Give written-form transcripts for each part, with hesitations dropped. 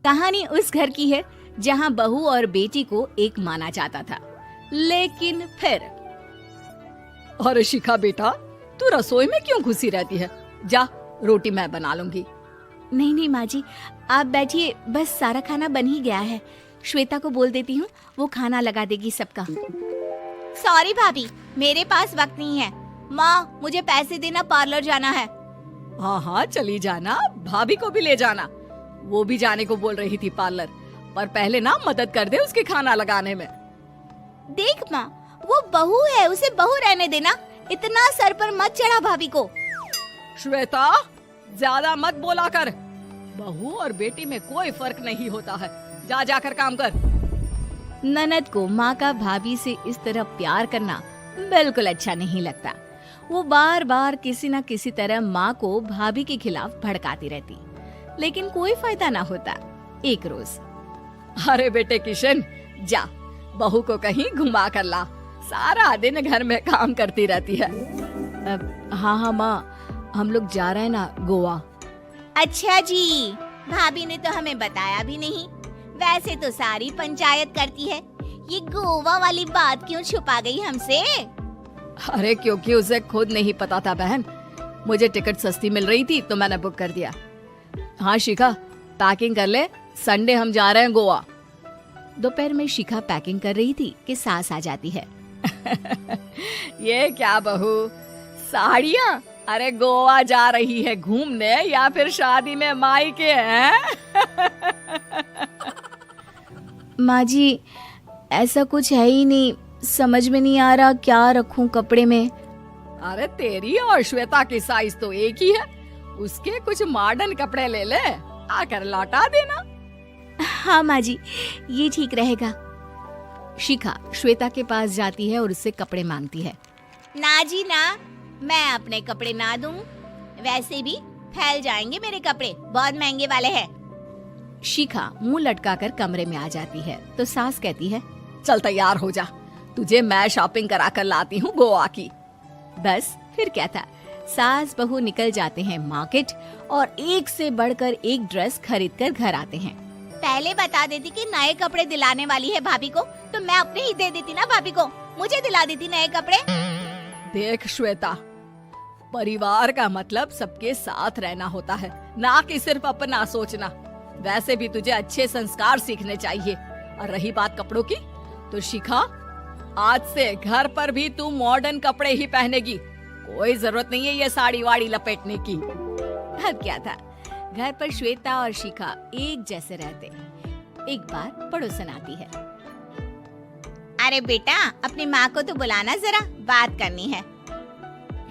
कहानी उस घर की है जहाँ बहू और बेटी को एक माना जाता था, लेकिन फिर अरे शिखा बेटा, तू रसोई में क्यों घुसी रहती है? जा, रोटी मैं बना लूंगी। नहीं माँ जी, आप बैठिए, बस सारा खाना बन ही गया है। श्वेता को बोल देती हूँ, वो खाना लगा देगी सबका। सॉरी भाभी, मेरे पास वक्त नहीं है। माँ, मुझे पैसे देना, पार्लर जाना है। हाँ चली जाना, भाभी को भी ले जाना। वो भी जाने को बोल रही थी पार्लर, पर पहले ना मदद कर दे उसके खाना लगाने में। देख माँ, वो बहू है, उसे बहू रहने देना, इतना सर पर मत चढ़ा भाभी को। श्वेता, ज्यादा मत बोला कर। बहू और बेटी में कोई फर्क नहीं होता है। जा जाकर काम कर। ननद को माँ का भाभी से इस तरह प्यार करना बिल्कुल अच्छा नहीं लगता। वो बार बार किसी न किसी तरह माँ को भाभी के खिलाफ भड़काती रहती, लेकिन कोई फायदा ना होता। एक रोज, अरे बेटे किशन, जा बहू को कहीं घुमा कर ला, सारा दिन घर में काम करती रहती है। हाँ माँ, हम लोग जा रहे हैं ना गोवा। अच्छा जी, भाभी ने तो हमें बताया भी नहीं। वैसे तो सारी पंचायत करती है, ये गोवा वाली बात क्यों छुपा गई हमसे? अरे क्योंकि उसे खुद नहीं पता था बहन। मुझे टिकट सस्ती मिल रही थी तो मैंने बुक कर दिया। हाँ शिखा, पैकिंग कर ले, संडे हम जा रहे हैं गोवा। दोपहर में शिखा पैकिंग कर रही थी कि सास आ जाती है। ये क्या बहू, साड़ियाँ? अरे गोवा जा रही है घूमने या फिर शादी में मायके हैं? माँ जी, ऐसा कुछ है ही नहीं, समझ में नहीं आ रहा क्या रखूं कपड़े में। अरे तेरी और श्वेता की साइज तो एक ही है, उसके कुछ मॉडर्न कपड़े ले ले, आकर लौटा देना। हाँ माँ जी, ये ठीक रहेगा। शिखा श्वेता के पास जाती है और उससे कपड़े मांगती है। ना जी ना, मैं अपने कपड़े ना दूं, वैसे भी फैल जाएंगे मेरे कपड़े, बहुत महंगे वाले हैं। शिखा मुंह लटकाकर कमरे में आ जाती है तो सास कहती है, चल तैयार हो जा, तुझे मैं शॉपिंग करा कर लाती हूँ गोवा की। बस फिर क्या था, सास बहू निकल जाते हैं मार्केट और एक से बढ़कर एक ड्रेस खरीद कर घर आते हैं। पहले बता देती कि नए कपड़े दिलाने वाली है भाभी को, तो मैं अपने ही दे देती ना भाभी को, मुझे दिला देती नए कपड़े। देख श्वेता, परिवार का मतलब सबके साथ रहना होता है, ना कि सिर्फ अपना सोचना। वैसे भी तुझे अच्छे संस्कार सीखने चाहिए। और रही बात कपड़ों की, तो शिखा, आज से घर पर भी तू मॉडर्न कपड़े ही पहनेगी। कोई जरूरत नहीं है ये साड़ी वाड़ी लपेटने की। अब क्या था, घर पर श्वेता और शिखा एक जैसे रहते। एक बार पड़ोसन आती है। अरे बेटा, अपनी माँ को तो बुलाना, जरा बात करनी है।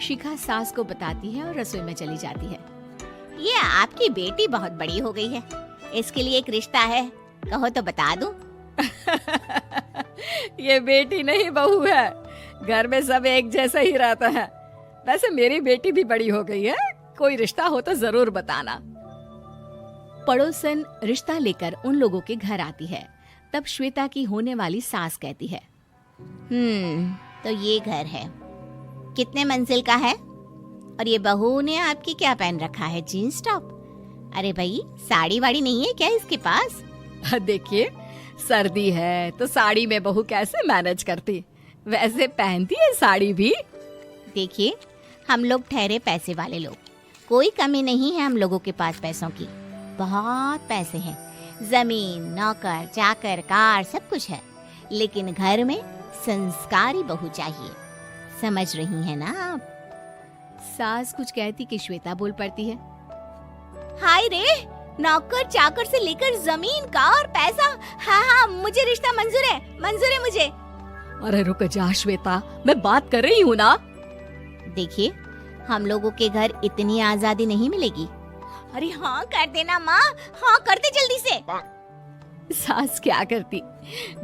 शिखा सास को बताती है और रसोई में चली जाती है। ये आपकी बेटी बहुत बड़ी हो गई है, इसके लिए एक रिश्ता है, कहो तो बता दूं। ये बेटी नहीं बहू है, घर में सब एक जैसा ही रहता है। वैसे मेरी बेटी भी बड़ी हो गई है, कोई रिश्ता हो तो जरूर बताना। पड़ोसन रिश्ता लेकर उन लोगों के घर आती है। तब श्वेता की होने वाली सास कहती है, तो ये घर है, कितने मंजिल का है? और ये बहू ने आपकी क्या पहन रखा है, जीन्स टॉप? अरे भाई, साड़ी वाड़ी नहीं है क्या इसके पास? देखिए, सर्दी है तो साड़ी में बहू कैसे मैनेज करती, वैसे पहनती है साड़ी भी। देखिए, हम लोग ठहरे पैसे वाले लोग, कोई कमी नहीं है हम लोगों के पास पैसों की, बहुत पैसे हैं, जमीन, नौकर चाकर, कार, सब कुछ है, लेकिन घर में संस्कारी बहू चाहिए। समझ रही हैं ना आप? सास कुछ कहती कि श्वेता बोल पड़ती है, हाय रे, नौकर चाकर से लेकर जमीन, कार, पैसा, हाँ, मुझे रिश्ता मंजूर है मुझे। अरे रुक जा श्वेता, मैं बात कर रही हूँ ना। देखिए, हम लोगों के घर इतनी आजादी नहीं मिलेगी। अरे हाँ कर देना माँ, हाँ कर दे जल्दी से। सास क्या करती,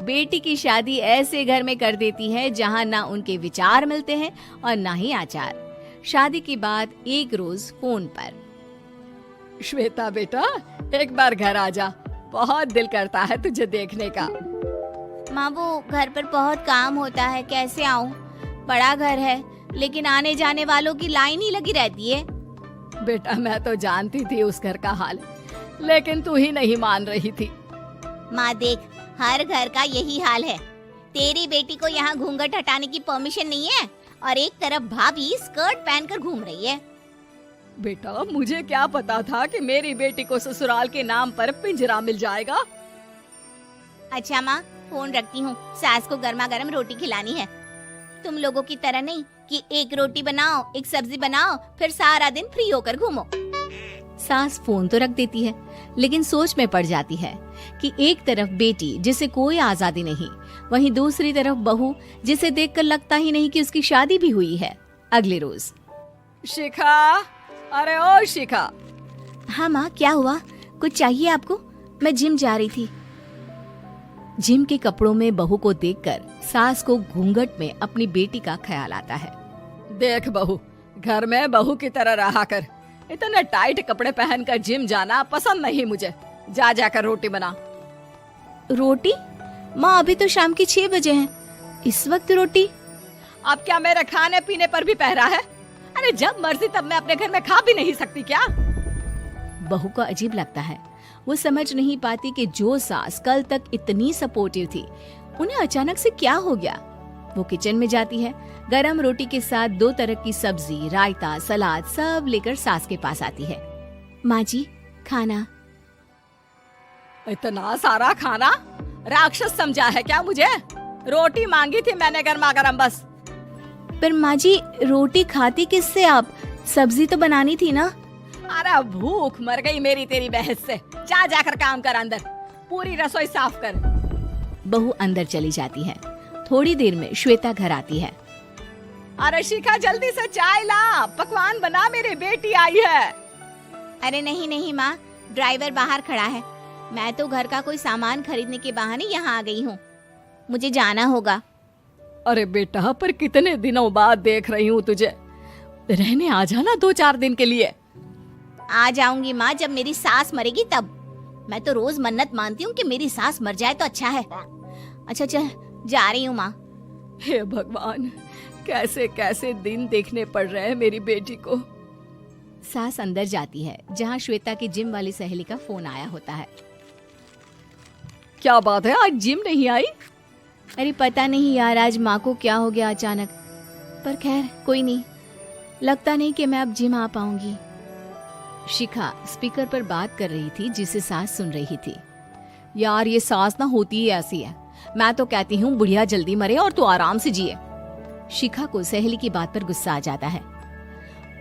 बेटी की शादी ऐसे घर में कर देती है जहाँ ना उनके विचार मिलते हैं और ना ही आचार। शादी के बाद एक रोज फोन पर, श्वेता बेटा, एक बार घर आ जा, बहुत दिल करता है तुझे देखने का। माँ, वो घर पर बहुत काम होता है, कैसे आऊँ? बड़ा घर है, लेकिन आने जाने वालों की लाइन ही लगी रहती है। बेटा मैं तो जानती थी उस घर का हाल, लेकिन तू ही नहीं मान रही थी। माँ देख, हर घर का यही हाल है। तेरी बेटी को यहाँ घूंघट हटाने की परमिशन नहीं है और एक तरफ भाभी स्कर्ट पहनकर घूम रही है। बेटा मुझे क्या पता था कि मेरी बेटी को ससुराल के नाम पर पिंजरा मिल जाएगा। अच्छा माँ, फोन रखती हूँ, सास को गर्मा गर्म रोटी खिलानी है। तुम लोगों की तरह नहीं कि एक रोटी बनाओ, एक सब्जी बनाओ, फिर सारा दिन फ्री होकर घूमो। सास फोन तो रख देती है, लेकिन सोच में पड़ जाती है कि एक तरफ बेटी जिसे कोई आजादी नहीं, वहीं दूसरी तरफ बहू जिसे देखकर लगता ही नहीं कि उसकी शादी भी हुई है। अगले रोज। शिखा, अरे ओ शिखा। हाँ माँ, क्या हुआ? कुछ चाहिए आपको? मैं जिम जा रही थी। जिम के कपड़ों में बहू को देखकर सास को घूंघट में अपनी बेटी का ख्याल आता है। देख बहू, घर में बहू की तरह रहा कर। इतने टाइट कपड़े पहनकर जिम जाना पसंद नहीं मुझे। जा जाकर रोटी बना। रोटी? माँ अभी तो शाम के 6 बजे हैं, इस वक्त रोटी? अब क्या मेरे खाने पीने पर भी पहरा है? अरे जब मर्जी तब मैं अपने घर में खा भी नहीं सकती क्या? बहू को अजीब लगता है। वो समझ नहीं पाती कि जो सास कल तक इतनी सपोर्टिव थी, उन्हें अचानक से क्या हो गया। वो किचन में जाती है, गरम रोटी के साथ 2 तरह की सब्जी, रायता, सलाद सब लेकर सास के पास आती है। माँ जी, खाना। इतना सारा खाना? राक्षस समझा है क्या मुझे? रोटी मांगी थी मैंने गर्मा गर्म बस। पर माँ जी, रोटी खाती किससे आप? सब्जी तो बनानी थी ना। अरे भूख मर गई मेरी तेरी बहस से। जा जाकर काम कर, अंदर पूरी रसोई साफ कर। बहू अंदर चली जाती है। थोड़ी देर में श्वेता घर आती है। अरे शिखा, जल्दी से चाय ला, पकवान बना, मेरी बेटी आई है। अरे नहीं नहीं माँ, ड्राइवर बाहर खड़ा है। मैं तो घर का कोई सामान खरीदने के बहाने यहाँ आ गई हूँ, मुझे जाना होगा। अरे बेटा, पर कितने दिनों बाद देख रही हूँ तुझे, रहने आ जाना 2-4 दिन के लिए। आ जाऊंगी माँ, जब मेरी सास मरेगी तब। मैं तो रोज मन्नत मानती हूँ कि मेरी सास मर जाए तो अच्छा है। अच्छा चल, जा रही हूँ माँ। हे भगवान, कैसे कैसे दिन देखने पड़ रहे हैं मेरी बेटी को। सास अंदर जाती है, जहाँ श्वेता की जिम वाली सहेली का फोन आया होता है। क्या बात है, आज जिम नहीं आई? अरे पता नहीं यार, आज माँ को क्या हो गया अचानक। पर खैर कोई नहीं, लगता नहीं कि मैं अब जिम आ पाऊंगी। शिखा स्पीकर पर बात कर रही थी, जिसे सास सुन रही थी। यार ये सास ना होती ही ऐसी है। मैं तो कहती हूँ बुढ़िया जल्दी मरे और तू आराम से जिए। शिखा को सहेली की बात पर गुस्सा आ जाता है।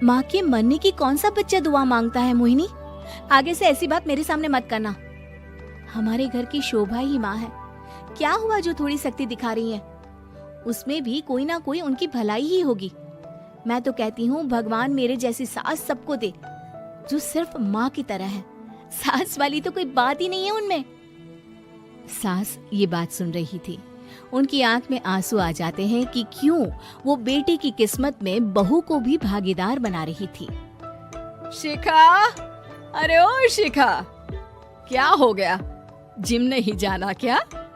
माँ के मरने की कौन सा बच्चा दुआ मांगता है मोहिनी? आगे से ऐसी बात मेरे सामने मत करना। हमारे घर की शोभा ही माँ है। क्या हुआ जो थोड़ी सख्ती दिखा रही है? उसमें भी कोई ना कोई उनकी भलाई ही होगी। मैं तो कहती हूँ भगवान मेरे जैसी सास सबको दे, जो सिर्फ माँ की तरह है। सास वाली तो कोई बात ही नहीं है उनमें। सास ये बात सुन रही थी। उनकी आंख में आंसू आ जाते हैं कि क्यों वो बेटी की किस्मत में बहू को भी भागीदार बना रही थी। शिखा, अरे ओ शिखा, क्या हो गया? जिम नहीं जाना क्या?